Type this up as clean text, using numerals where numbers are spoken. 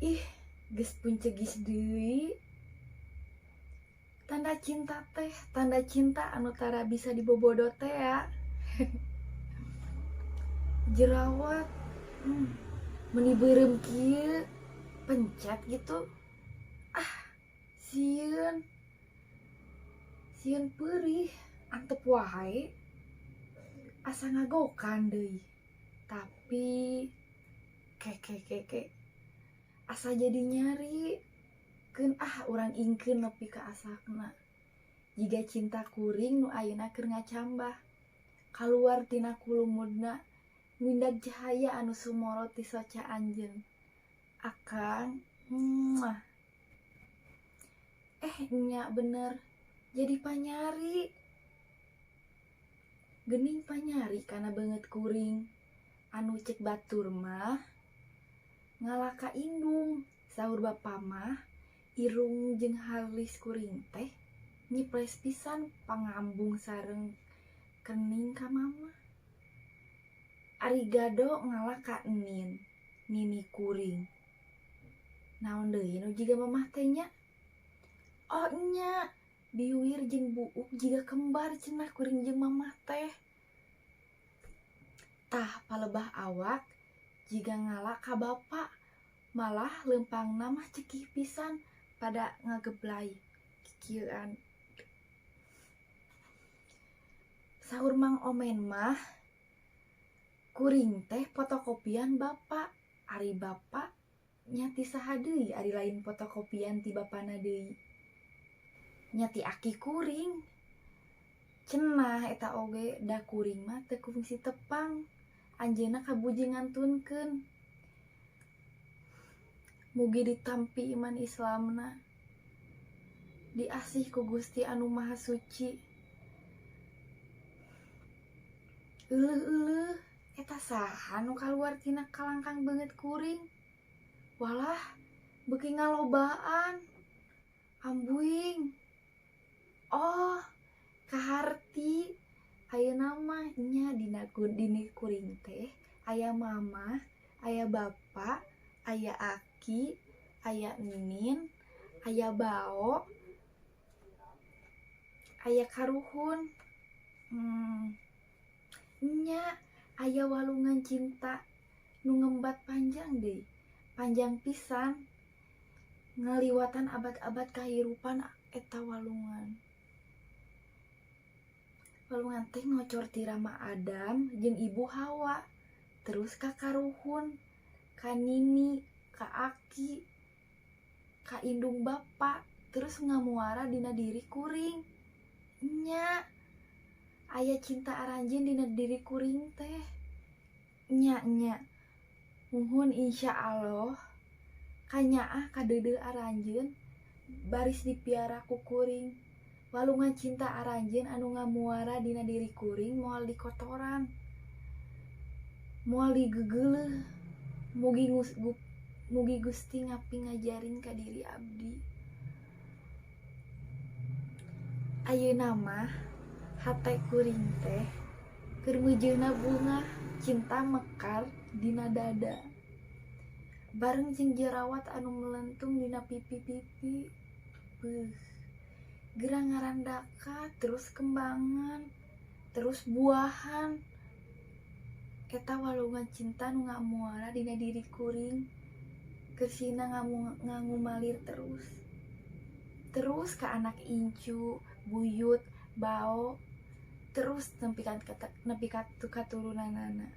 Ih, geus puncegis deui. Tanda cinta teh, tanda cinta anu tara bisa dibobodo teh ya. Jerawat, meni beureum kieu, pencet gitu. Ah, sieun, sieun peurih, antep wae. Asa ngagokan deui. Tapi keke asa jadi nyari. Keun urang ingkeun nepi ka asakna. Jiga cinta kuring nu ayeuna keur ngacambah. Kaluar tina kulumudna ngindag cahaya anu sumorot ti soca anjeun. Akang, nya bener jadi panyari. Geuning panyari kana beungeut kuring. Anu cek batur mah ngalaka indung, saur bapa mah irung jeung halis kuring teh nyipres pisan pangambung sareng kening ka mama. Ari gado ngalaka nini kuring. Naon deui nu jiga mamah teh nya? Oh nya, biwir jeung buuk jiga kembar cenah kuring jeung mamah teh. Tah palebah awak jiga ngalak ka bapa, malah leumpangna mah cekih pisan pada ngageblay kikieuan. Saur Mang Omen mah kuring teh fotokopian bapa. Ari bapa nya ti saha deui ari lain fotokopian ti bapana deui. Nya ti aki kuring. Cenah eta oge da kuring mah teu kungsi tepang. Anjeunna kabuji ngantunkeun. Mugi ditampi iman Islamna. Diasih ku Gusti anu Maha Suci. Euleuh eta saha nu kaluar tina kalangkang beungeut kuring? Walah, beuki ngalobaan. Ambuing. Oh, kaharti. Ayeuna mah nya dina kuring teh aya mama, aya bapa, aya aki, aya ninin, aya bao, aya karuhun. Nya aya walungan cinta nu ngembat panjang deui. Panjang pisan. Ngaliwatan abad-abad kahirupan eta walungan. Walungan teh ngocor ti Rama Adam jeung Ibu Hawa. Terus ka karuhun, ka nini, ka aki, ka indung bapa, terus ngamuara dina diri kuring. Nya aya cinta aranjeun dina diri kuring teh. Nya muhun insyaallah kanyaah kadeudeuh aranjeun baris dipiara ku kuring. Walungan cinta aranjeun anu ngamuara dina diri kuring moal dikotoran, moal digegeuleuh. Mugi Gusti ngapi ngajarin ka diri abdi. Ayeuna mah hate kuring teh keur meujeuhna bunga cinta mekar dina dada. Bareng jeung jerawat anu melentung dina pipi-pipi. Gerang ngarandaka, terus kembangan, terus buahan. Eta walungan cinta nu ngamuara dina diri kuring. Kersina ngangumalir terus. Terus ka anak incu, buyut, bao, terus nepi ka keturunanana.